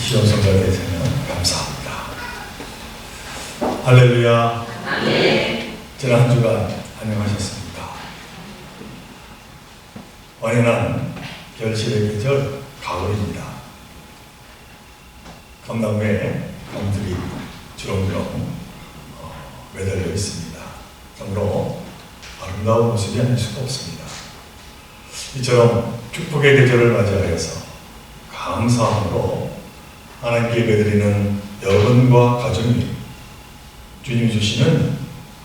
시험 성가에 대해서는 감사합니다. 할렐루야. 아멘. 지난 한 주간 안녕하셨습니까? 완연한 결실의 계절 가을입니다. 감나무에 감들이 주렁주렁 매달려 있습니다. 참으로 아름다운 모습이 아닐 수가 없습니다. 이처럼 축복의 계절을 맞이하여서 감사함으로 하나님께 예배드리는 여러분과 가정이 주님이 주시는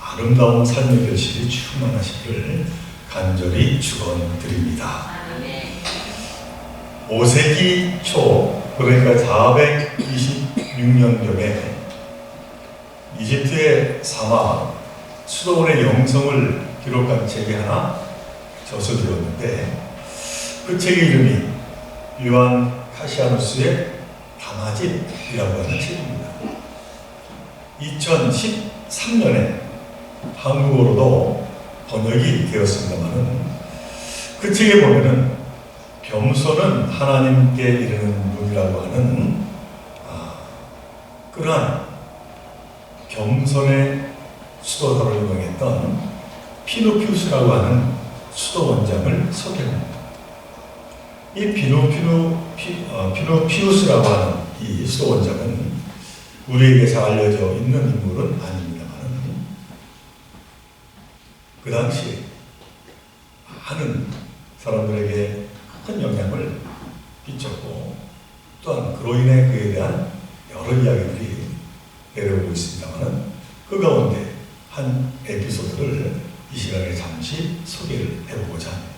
아름다운 삶의 결실이 충만하시기를 간절히 축원드립니다. 5세기 초, 그러니까 426년경에 이집트의 사막 수도원의 영성을 기록한 책이 하나 저서되었는데, 그 책의 이름이 요한 카시아누스의 담화집이라고 하는 책입니다. 2013년에 한국어로도 번역이 되었습니다만은, 그 책에 보면은 겸손은 하나님께 이르는 문이라고 하는 그러한 겸손의 수도사로 유명했던 피노피우스라고 하는 수도 원장을 소개합니다. 이 피노피우스라고 하는 이 수도 원장은 우리에게 잘 알려져 있는 인물은 아닙니다만, 그 당시에 많은 사람들에게 큰 영향을 끼쳤고, 또한 그로 인해 그에 대한 여러 이야기들이 내려오고 있습니다만, 그 가운데 한 에피소드를 이 시간에 잠시 소개를 해보고자 합니다.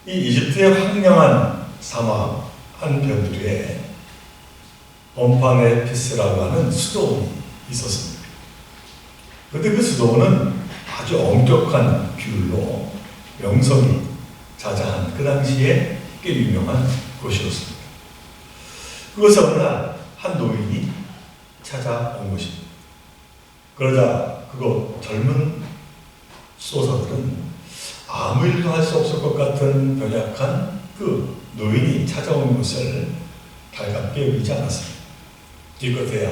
이 이집트의 황량한 사막 한 변두리에 엄파네피스라고 하는 수도원이 있었습니다. 그런데 그 수도원은 아주 엄격한 규율로 명성이 자자한 그 당시에 꽤 유명한 곳이었습니다. 그것을 어느 날 한 노인이 찾아온 것입니다. 그러자 그곳 젊은 수도사들은 아무 일도 할 수 없을 것 같은 병약한 그 노인이 찾아온 것을 달갑게 여기지 않았습니다. 기껏해야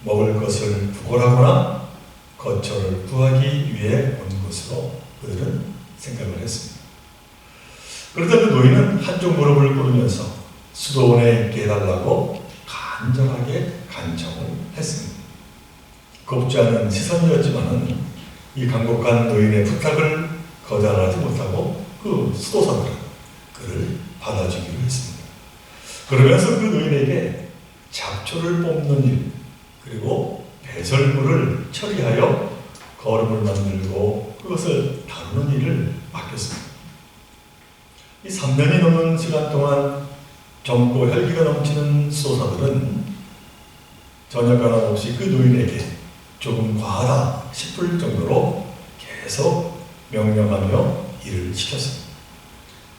먹을 것을 구걸하거나 거처를 구하기 위해 온 것으로 그들은 생각을 했습니다. 그러다 그 노인은 한쪽 무릎을 꿇으면서 수도원에 있게 해달라고 간절하게 간청을 했습니다. 곱지 않은 시선이었지만은 이 간곡한 노인의 부탁을 거절하지 못하고 그 수도사들은 그를 받아주기로 했습니다. 그러면서 그 노인에게 잡초를 뽑는 일, 그리고 배설물을 처리하여 거름을 만들고 그것을 다루는 일을 맡겼습니다. 이 3년이 넘는 시간 동안 젊고 혈기가 넘치는 수도사들은 전혀 변함없이 그 노인에게 조금 과하다 싶을 정도로 계속 명령하며 일을 시켰습니다.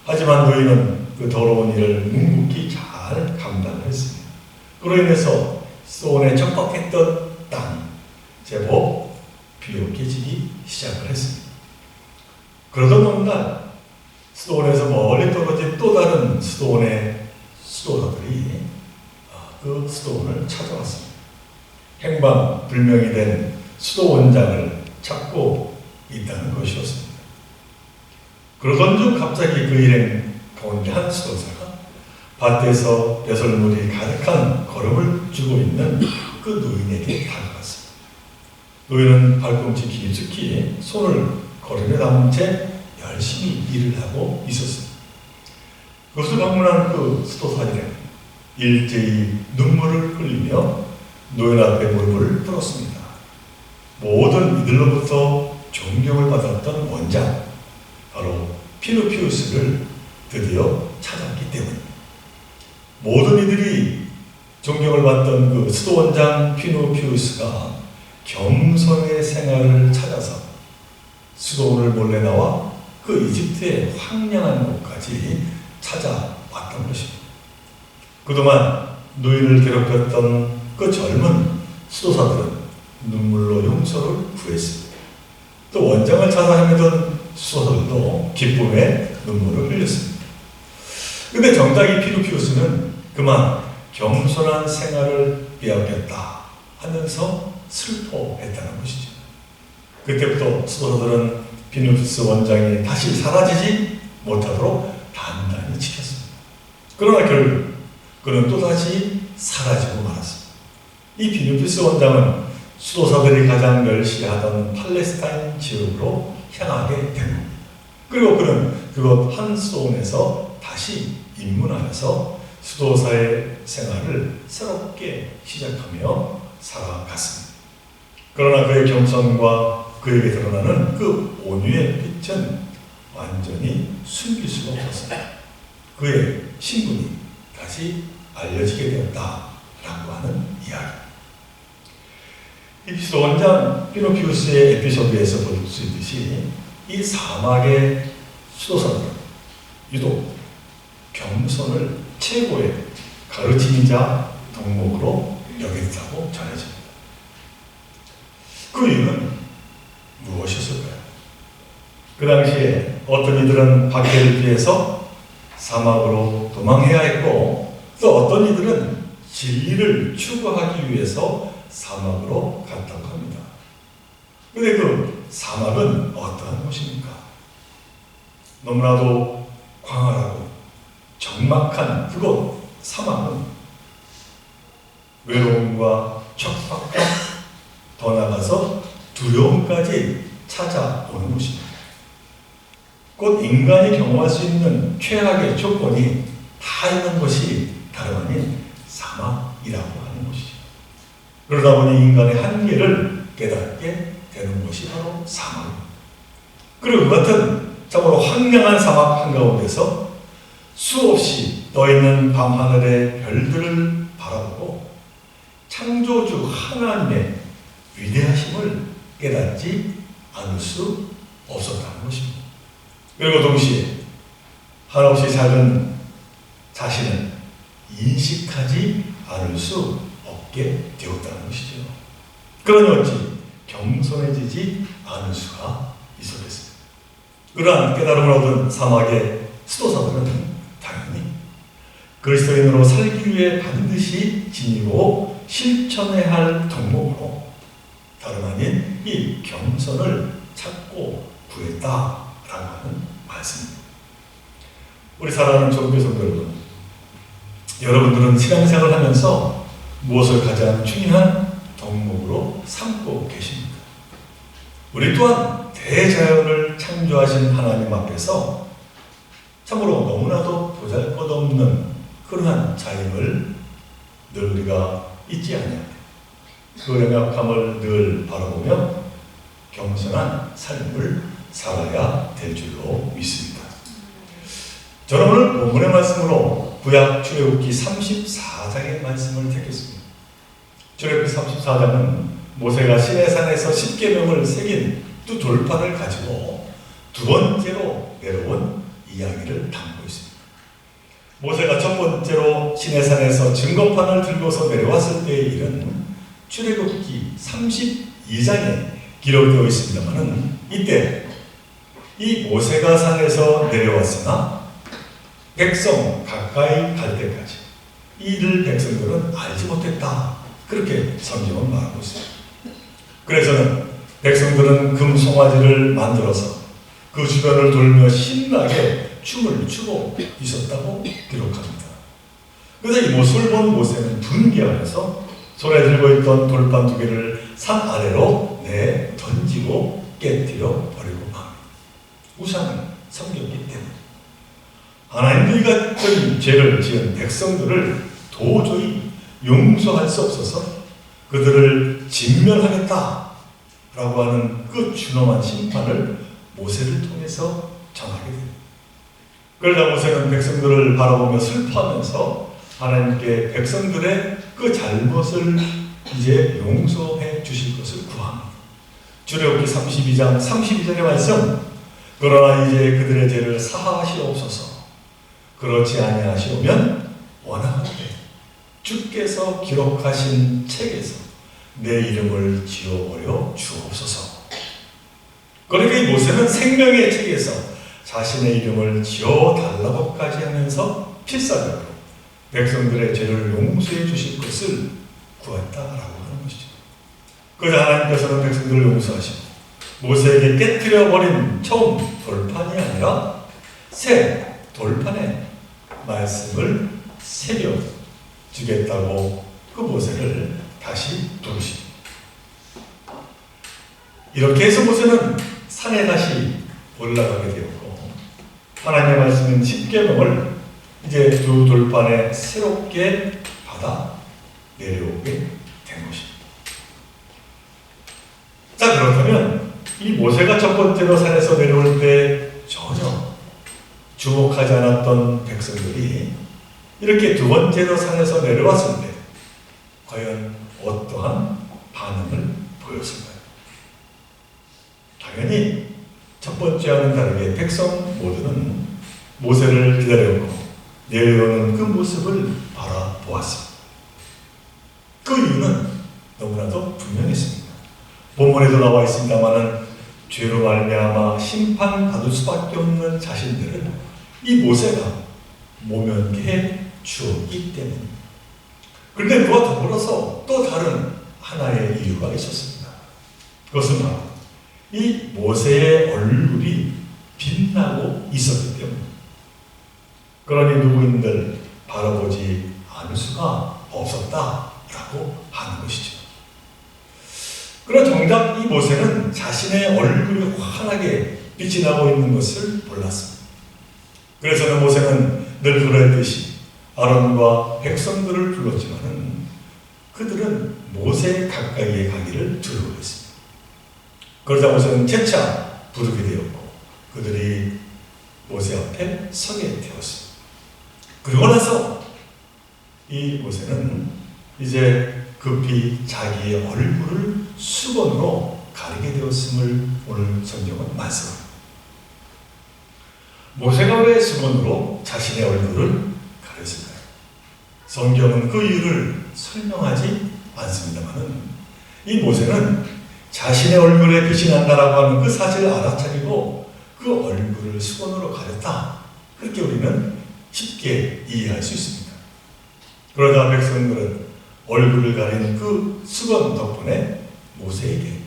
하지만 노인은 그 더러운 일을 묵묵히 잘 감당을 했습니다. 그로 인해서 수도원에 척박했던 땅 제법 비옥해지기 시작을 했습니다. 그러던 어느 날 수도원에서 멀리 떨어진 또 다른 수도원의 수도사들이 그 수도원을 찾아왔습니다. 행방불명이 된 수도원장을 찾고 있다는 것이었습니다. 그러던 중 갑자기 그 일행 가운데 한 수도사가 밭에서 배설물이 가득한 거름을 쥐고 있는 그 노인에게 다가갔습니다. 노인은 발꿈치 깊숙이 손을 거름에 담은 채 열심히 일을 하고 있었습니다. 그것을 방문한 그 수도사 일행 일제히 눈물을 흘리며 노인 앞에 무릎을 꿇었습니다. 모든 이들로부터 존경을 받았던 원장, 바로 피노피우스를 드디어 찾았기 때문입니다. 모든 이들이 존경을 받던 그 수도원장 피노피우스가 겸손의 생활을 찾아서 수도원을 몰래 나와 그 이집트의 황량한 곳까지 찾아왔던 것입니다. 그동안 노인을 괴롭혔던 그 젊은 수도사들은 눈물로 용서를 구했습니다. 또 원장을 찾아 헤매던 수도사들도 기쁨의 눈물을 흘렸습니다. 그런데 정작 이 피노피우스는 그만 겸손한 생활을 빼앗겼다 하면서 슬퍼했다는 것이죠. 그때부터 수도사들은 비누비우스 원장이 다시 사라지지 못하도록 단단히 지켰습니다. 그러나 결국 그는 또다시 사라지고 말았습니다. 이 비누비우스 원장은 수도사들이 가장 멸시하던 팔레스타인 지역으로 향하게 된 겁니다. 그리고 그는 그곳 한 수도원에서 다시 입문하여서 수도사의 생활을 새롭게 시작하며 살아갔습니다. 그러나 그의 겸손과 그에게 드러나는 그 온유의 빛은 완전히 숨길 수가 없었습니다. 그의 신분이 다시 알려지게 되었다라고 하는 이야기. 에피소드 원장 피노피우스의 에피소드에서 볼 수 있듯이 이 사막의 수도사들은 유독 겸손을 최고의 가르치자 덕목으로 여겼다고 전해집니다. 그 이유는 무엇이었을까요? 그 당시에 어떤 이들은 박해를 피해서 사막으로 도망해야 했고, 또 어떤 이들은 진리를 추구하기 위해서 사막으로 갔다고 합니다. 그런데 그 사막은 어떠한 곳입니까? 너무나도 광활하고 적막한 그곳 사막은 외로움과 척박과 더 나아가서 두려움까지 찾아오는 곳입니다. 곧 인간이 경험할 수 있는 최악의 조건이 다 있는 곳이 다름 아닌 사막이라고 하는 곳이죠. 그러다 보니 인간의 한계를 깨닫게 되는 것이 바로 사막입니다. 그리고 그 같은 참으로 황량한 사막 한가운데서 수없이 떠있는 밤하늘의 별들을 바라보고 창조주 하나님의 위대하심을 깨닫지 않을 수 없었다는 것입니다. 그리고 동시에 한없이 작은 자신을 인식하지 않을 수 없게 되었다는 것이죠. 그러니 어찌 겸손해지지 않을 수가 있었겠습니다. 그러한 깨달음을 얻은 사막의 수도사들은 당연히 그리스도인으로 살기 위해 반드시 지니고 실천해야 할 덕목으로 다름 아닌 이 겸손을 찾고 구했다라고 하는 말씀입니다. 우리 사랑하는 종교 성도 여러분, 여러분들은 신앙생활을 하면서 무엇을 가장 중요한 덕목으로 삼고 계십니까? 우리 또한 대자연을 창조하신 하나님 앞에서 참으로 너무나도 보잘것없는 그러한 자임을 늘 우리가 잊지 않냐. 그 연약함을 늘 바라보며 겸손한 삶을 살아야 될 줄로 믿습니다. 저는 오늘 본문의 말씀으로 구약 출애굽기 34장의 말씀을 택했습니다. 출애굽기 34장은 모세가 시내산에서 십계명을 새긴 두 돌판을 가지고 두 번째로 내려온 이야기를 담고 있습니다. 모세가 첫 번째로 시내산에서 증거판을 들고서 내려왔을 때의 일은 출애굽기 32장에 기록되어 있습니다만, 이때 이 모세가 산에서 내려왔으나 백성 가까이 갈 때까지 이를 백성들은 알지 못했다, 그렇게 성경은 말하고 있습니다. 그래서는 백성들은 금 송아지를 만들어서 그 주변을 돌며 신나게 춤을 추고 있었다고 기록합니다. 그래서 이 모습을 본 모세는 분개하여서 손에 들고 있던 돌판 두 개를 산 아래로 던지고 깨뜨려 버리고 맙니다. 우상을 섬겼기 때문에 하나님도 이같은 죄를 지은 백성들을 도저히 용서할 수 없어서 그들을 진멸하겠다라고 하는 그 준엄한 심판을 모세를 통해서 전하게 됩니다. 그러자 모세는 백성들을 바라보며 슬퍼하면서 하나님께 백성들의 그 잘못을 이제 용서해 주실 것을 구합니다. 출애굽기 32장 32절의 말씀, 그러나 이제 그들의 죄를 사하시옵소서. 그렇지 아니하시오면 원하건대 주께서 기록하신 책에서 내 이름을 지워버려 주옵소서. 그러니까 이 모세는 생명의 책에서 자신의 이름을 지워달라고까지 하면서 필사적으로 백성들의 죄를 용서해 주실 것을 구했다라고 하는 것이죠. 그러자 하나님께서는 백성들을 용서하시고 모세에게 깨뜨려버린 처음 돌판이 아니라 새 돌판에 말씀을 새겨 주겠다고 그 모세를 다시 부르십니다. 이렇게 해서 모세는 산에 다시 올라가게 되었고 하나님의 말씀인 십계명을 이제 두 돌판에 새롭게 받아 내려오게 된 것입니다. 자, 그렇다면 이 모세가 첫 번째로 산에서 내려올 때 전혀 주목하지 않았던 백성들이 이렇게 두 번째로 산에서 내려왔을 때 과연 어떠한 반응을 보였을까요? 당연히 첫 번째와는 다르게 백성 모두는 모세를 기다렸고 내려오는 그 모습을 바라보았습니다. 그 이유는 너무나도 분명했습니다. 본문에도 나와 있습니다마는 죄로 말미암아 심판받을 수밖에 없는 자신들을 이 모세가 모면케 해 주었기 때문입니다. 그런데 그와 더불어서 또 다른 하나의 이유가 있었습니다. 그것은 바로 이 모세의 얼굴이 빛나고 있었기 때문입니다. 그러니 누구인들 바라보지 않을 수가 없었다라고 하는 것이죠. 그러나 정작 이 모세는 자신의 얼굴이 환하게 빛이 나고 있는 것을 몰랐습니다. 그래서 모세는 늘 그랬듯이 아론과 백성들을 불렀지만은 그들은 모세 가까이에 가기를 두려워했습니다. 그러자 모세는 재차 부르게 되었고 그들이 모세 앞에 서게 되었습니다. 그리고 나서 이 모세는 이제 급히 자기의 얼굴을 수건으로 가리게 되었음을 오늘 성경은 말씀합니다. 모세가 왜 수건으로 자신의 얼굴을 가렸을까요? 성경은 그 이유를 설명하지 않습니다만 이 모세는 자신의 얼굴에 빛이 난다라고 하는 그 사실을 알아차리고 그 얼굴을 수건으로 가렸다. 그렇게 우리는 쉽게 이해할 수 있습니다. 그러다 백성들은 얼굴을 가린 그 수건 덕분에 모세에게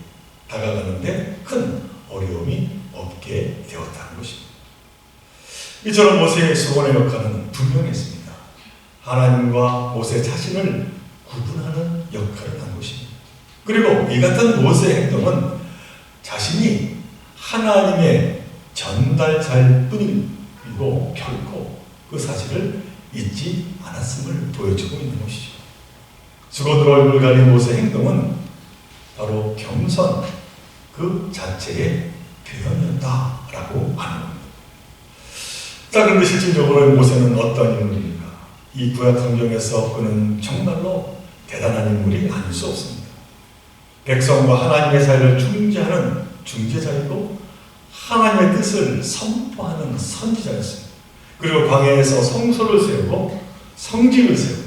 다가가는데 큰 어려움이 없게 되었다는 것입니다. 이처럼 모세의 수건의 역할은 분명했습니다. 하나님과 모세 자신을 구분하는 역할을 한 것입니다. 그리고 이 같은 모세의 행동은 자신이 하나님의 전달자일 뿐이고 결코 그 사실을 잊지 않았음을 보여주고 있는 것이죠. 수건으로 얼굴 가린 모세의 행동은 바로 겸손 그 자체의 표현이었다라고 하는 겁니다. 자, 그런데 실질적으로 모세는 어떤 인물입니까? 이 구약 성경에서 그는 정말로 대단한 인물이 아닐 수 없습니다. 백성과 하나님의 사이를 중재하는 중재자이고 하나님의 뜻을 선포하는 선지자였습니다. 그리고 광야에서 성소를 세우고 성직을 세우고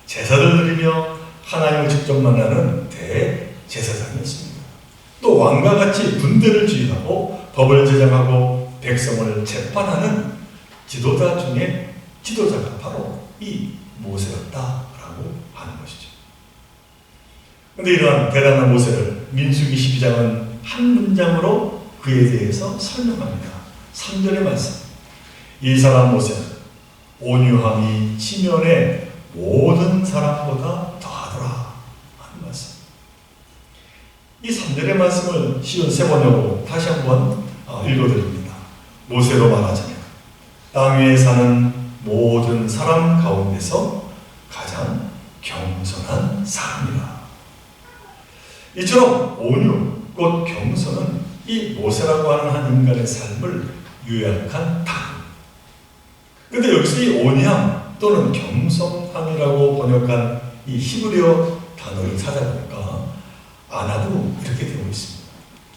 제사를 드리며 하나님을 직접 만나는 대제사장이었습니다. 또 왕과 같이 군대를 지휘하고 법을 제정하고 백성을 재판하는 지도자 중에 지도자가 바로 이 모세였다라고 하는 것이죠. 그런데 이러한 대단한 모세를 민수기 12장은 한 문장으로 그에 대해서 설명합니다. 3절의 말씀. 이 사람 모세는 온유함이 지면의 모든 사람보다 더하더라 하는 말씀. 이 3절의 말씀을 쉬운 세 번역으로 다시 한번 읽어드립니다. 모세로 말하자면 땅 위에 사는 모든 사람 가운데서 가장 겸손한 사람이라. 이처럼 온유, 곧 겸손은 이 모세라고 하는 한 인간의 삶을 요약한 단어. 그런데 여기서 이 온유함 또는 겸손함이라고 번역한 이 히브리어 단어를 찾아보니까 아나도 이렇게 되어 있습니다.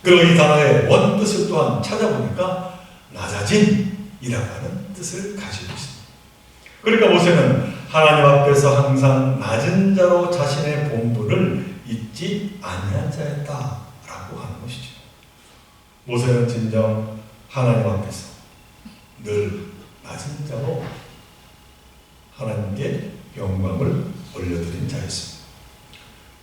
그리고 이 단어의 원뜻을 또한 찾아보니까 낮아짐이라고 하는 뜻을 가지고 있습니다. 그러니까 모세는 하나님 앞에서 항상 낮은 자로 자신의 본분을 잊지 아니한 자였다라고 하는 것이죠. 모세는 진정 하나님 앞에서 늘 낮은 자로 하나님께 영광을 올려드린 자였습니다.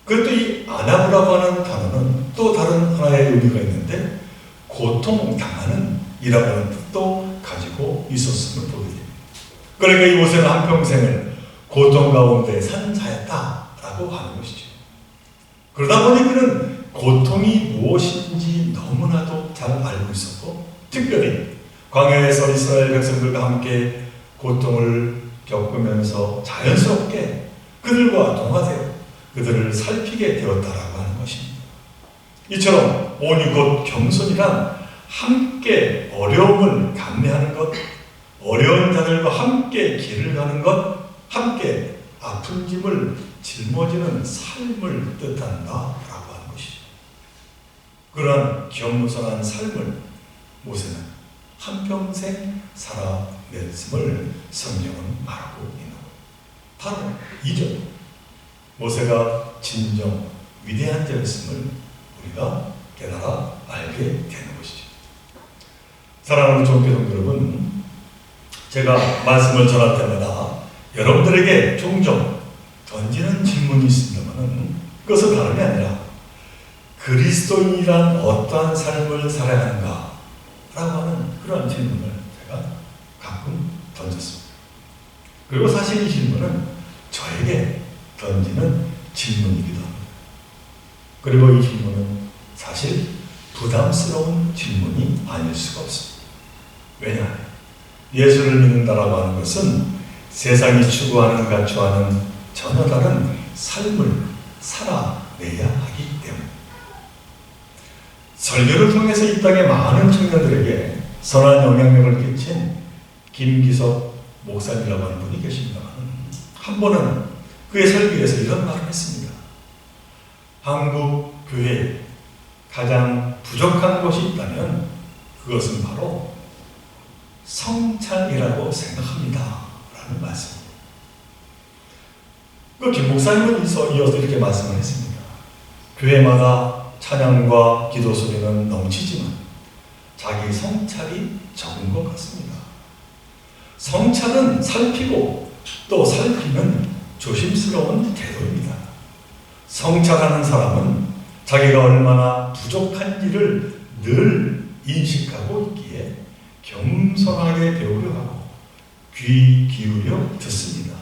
그것도 이 아나브라고 하는 단어는 또 다른 하나의 의미가 있는데 고통당하는 이라고 하는 뜻도 가지고 있었음을 보게 됩니다. 그러니까 이 모세는 한평생을 고통 가운데 산 자였다라고 하는 것이죠. 그러다 보니 그는 고통이 무엇인지 너무나도 잘 알고 있었고, 특별히 광야에서 이스라엘 백성들과 함께 고통을 겪으면서 자연스럽게 그들과 동화되어 그들을 살피게 되었다라고 하는 것입니다. 이처럼 온유 곧 겸손이란 함께 어려움을 감내하는 것, 어려운 자들과 함께 길을 가는 것, 함께 아픈 짐을 짊어지는 삶을 뜻한다라고 하는 것이죠. 그러한 겸손한 삶을 모세는 한평생 살아냈음을 성경은 말하고 있는 거예요. 바로 이전 모세가 진정 위대한 자였음을 우리가 깨달아 알게 되는 것이죠. 사랑하는 종교동 여러분, 제가 말씀을 전할 때마다 여러분들에게 종종 던지는 질문이 있습니다만 그것은 다름이 아니라 그리스도인이란 어떠한 삶을 살아야 하는가 라고 하는 그런 질문을 제가 가끔 던졌습니다. 그리고 사실 이 질문은 저에게 던지는 질문이기도 합니다. 그리고 이 질문은 사실 부담스러운 질문이 아닐 수가 없습니다. 왜냐? 예수를 믿는다라고 하는 것은 세상이 추구하는 가치와는 전혀 다른 삶을 살아내야 하기 때문에 설교를 통해서 이 땅의 많은 청년들에게 선한 영향력을 끼친 김기석 목사님이라고 하는 분이 계십니다만 한 번은 그의 설교에서 이런 말을 했습니다. 한국 교회에 가장 부족한 것이 있다면 그것은 바로 성찬이라고 생각합니다. 라는 말씀입니다. 그 김 목사님은 이어서 이렇게 말씀을 했습니다. 교회마다 찬양과 기도 소리는 넘치지만 자기 성찰이 적은 것 같습니다. 성찰은 살피고 또 살피는 조심스러운 태도입니다. 성찰하는 사람은 자기가 얼마나 부족한지를 늘 인식하고 있기에 겸손하게 배우려 하고 귀 기울여 듣습니다.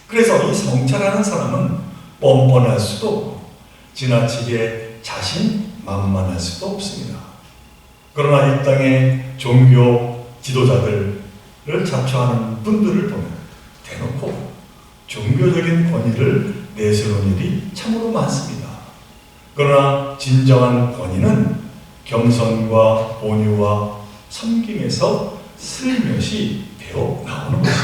그래서 이 성찰하는 사람은 뻔뻔할 수도 없고 지나치게 자신만만할 수도 없습니다. 그러나 이 땅의 종교 지도자들을 자처하는 분들을 보면 대놓고 종교적인 권위를 내세우는 일이 참으로 많습니다. 그러나 진정한 권위는 겸손과 온유와 섬김에서 슬며시 배어 나오는 것이지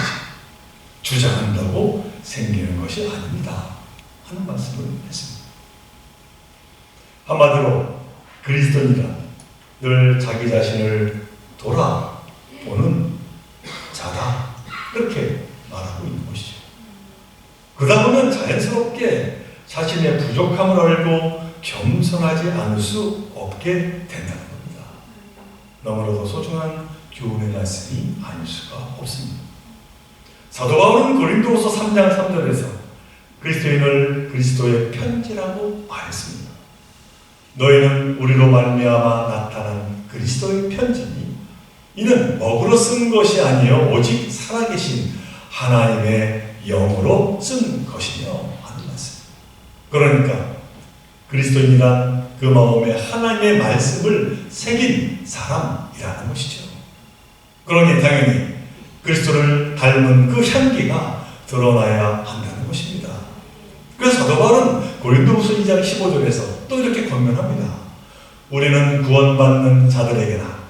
주장한다고 생기는 것이 아닙니다. 하는 말씀을 했습니다. 한마디로 그리스도인이란 늘 자기 자신을 돌아보는 자다. 이렇게 말하고 있는 것이죠. 그러다 보면 자연스럽게 자신의 부족함을 알고 겸손하지 않을 수 없게 된다는 겁니다. 너무나도 소중한 교훈의 말씀이 아닐 수가 없습니다. 사도 바울은 고린도후서 3장 3절에서 그리스도인을 그리스도의 편지라고 말했습니다. 너희는 우리로 말미암아 나타난 그리스도의 편지니 이는 먹으로 쓴 것이 아니요 오직 살아계신 하나님의 영으로 쓴 것이며 하는 말씀. 그러니까 그리스도인이란 그 마음에 하나님의 말씀을 새긴 사람이라는 것이죠. 그러니 당연히 그리스도를 닮은 그 향기가 드러나야 한다는 것입니다. 그래서 사도 바울은 고린도후서 2장 15절에서 또 이렇게 권면합니다. 우리는 구원받는 자들에게나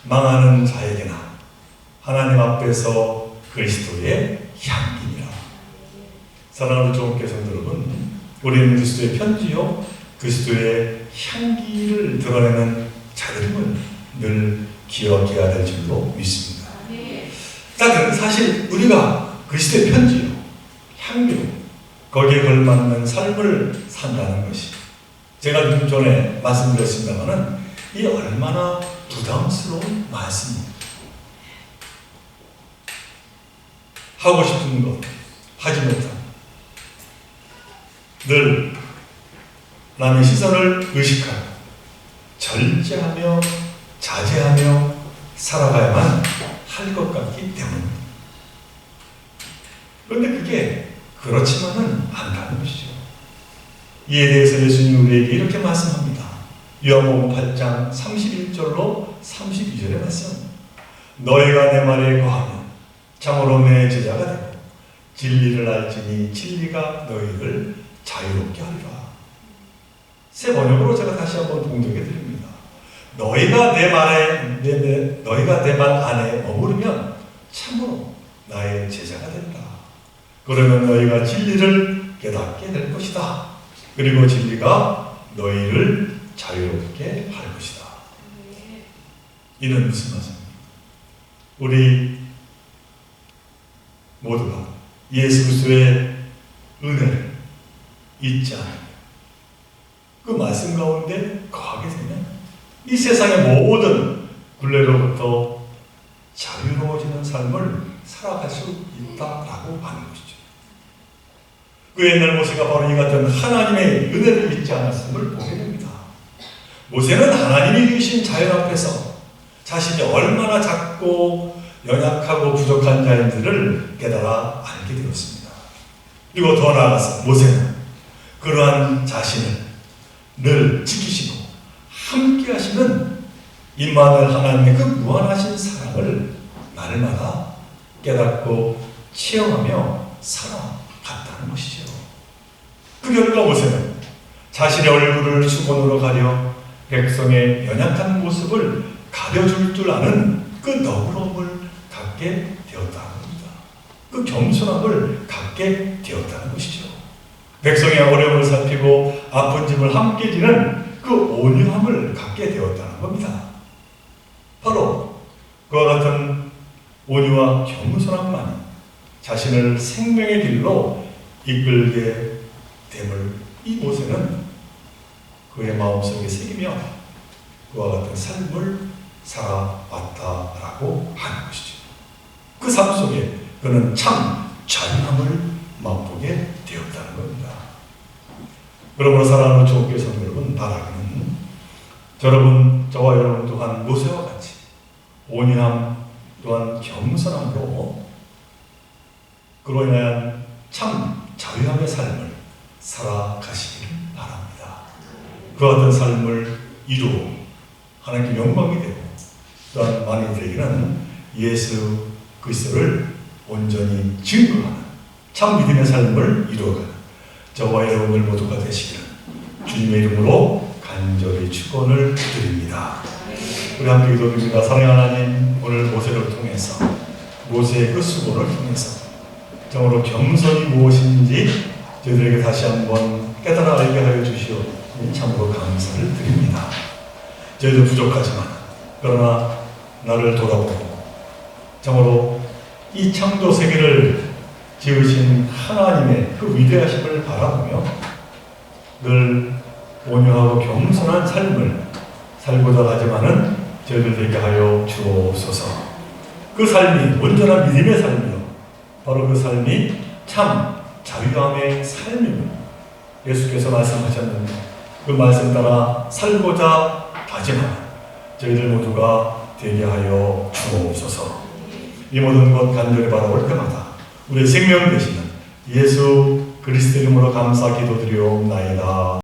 망하는 자에게나 하나님 앞에서 그리스도의 향기니라. 사랑하는 종교성 여러분, 우리는 그리스도의 편지요 그리스도의 향기를 드러내는 자들임을 늘 기억해야 될 줄로 믿습니다. 자, 사실 우리가 그리스도의 편지요 향기로 거기에 걸맞는 삶을 산다는 것이 제가 좀 전에 말씀드렸습니다만 이 얼마나 부담스러운 말씀입니다. 하고 싶은 것 하지 못하고 늘 남의 시선을 의식하고 절제하며 자제하며 살아가야만 할 것 같기 때문입니다. 그런데 그게 그렇지만은 않다는 것이죠. 이에 대해서 예수님 우리에게 이렇게 말씀합니다. 요한복음 8장 31절로 32절의 말씀. 너희가 내 말에 거하면 참으로 내 제자가 되고 진리를 알지니 진리가 너희를 자유롭게 하리라. 새 번역으로 제가 다시 한번 봉독해 드립니다. 너희가 내 말 안에 머무르면 참으로 나의 제자가 된다. 그러면 너희가 진리를 깨닫게 될 것이다. 그리고 진리가 너희를 자유롭게 할 것이다. 이는 무슨 말씀입니까? 우리 모두가 예수 그리스도의 은혜를 잊지 않으며 그 말씀 가운데 거하게 되면 이 세상의 모든 굴레로부터 자유로워지는 삶을 살아갈 수 있다라고 하는 것이죠. 그 옛날 모세가 바로 이 같은 하나님의 은혜를 잊지 않았음을 보게 됩니다. 모세는 하나님이 주신 자연 앞에서 자신이 얼마나 작고 연약하고 부족한 자인지를 깨달아 알게 되었습니다. 그리고 더 나아가서 모세는 그러한 자신을 늘 지키시고 함께 하시는 임마누엘 하나님의 그 무한하신 사랑을 날마다 깨닫고 체험하며 살아갔다는 것이죠. 그 결과 모세는 자신의 얼굴을 수건으로 가려 백성의 연약한 모습을 가려줄 줄 아는 그 너그러움을 갖게 되었다는 겁니다. 그 겸손함을 갖게 되었다는 것이죠. 백성의 어려움을 살피고 아픈 짐을 함께 지는 그 온유함을 갖게 되었다는 겁니다. 바로 그와 같은 온유와 겸손함만이 자신을 생명의 길로 이끌게 됨을 이 모세는 그의 마음속에 새기며 그와 같은 삶을 살아왔다라고 하는 것이죠. 그 삶 속에 그는 참 자유함을 맛보게 되었다는 겁니다. 그러므로 사랑하는 주옥교회 성도 여러분, 바라기는 저와 여러분 또한 모세와 같이 온유함 또한 겸손함으로 그로 인한 참 자유함의 삶을 살아가시기를 바랍니다. 그 같은 삶을 이루어 하나님께 영광이 되고 또한 만인들에게는 예수 그리스도를 온전히 증거하는 참 믿음의 삶을 이루어가는 저와 여러분들 모두가 되시기를 주님의 이름으로 간절히 축원을 드립니다. 우리 함께 기도드립니다. 사랑하는 하나님, 오늘 모세를 통해서 모세의 그 수고를 통해서 정말로 겸손이 무엇인지 저희들에게 다시 한번 깨달아 알게 하여 주시오. 참으로 감사를 드립니다. 저희도 부족하지만 그러나 나를 돌아보고 정말로 이 창조 세계를 지으신 하나님의 그 위대하심을 바라보며 늘 온유하고 겸손한 삶을 살고자 하지만은 저희들 되게 하여 주옵소서. 그 삶이 온전한 믿음의 삶이요, 바로 그 삶이 참 자유함의 삶임을 예수께서 말씀하셨는데 그 말씀 따라 살고자 다짐하는 저희들 모두가 되게 하여 주옵소서. 이 모든 것 간절히 바라볼 때마다 우리의 생명 되시는 예수 그리스도 이름으로 감사 기도드리옵나이다.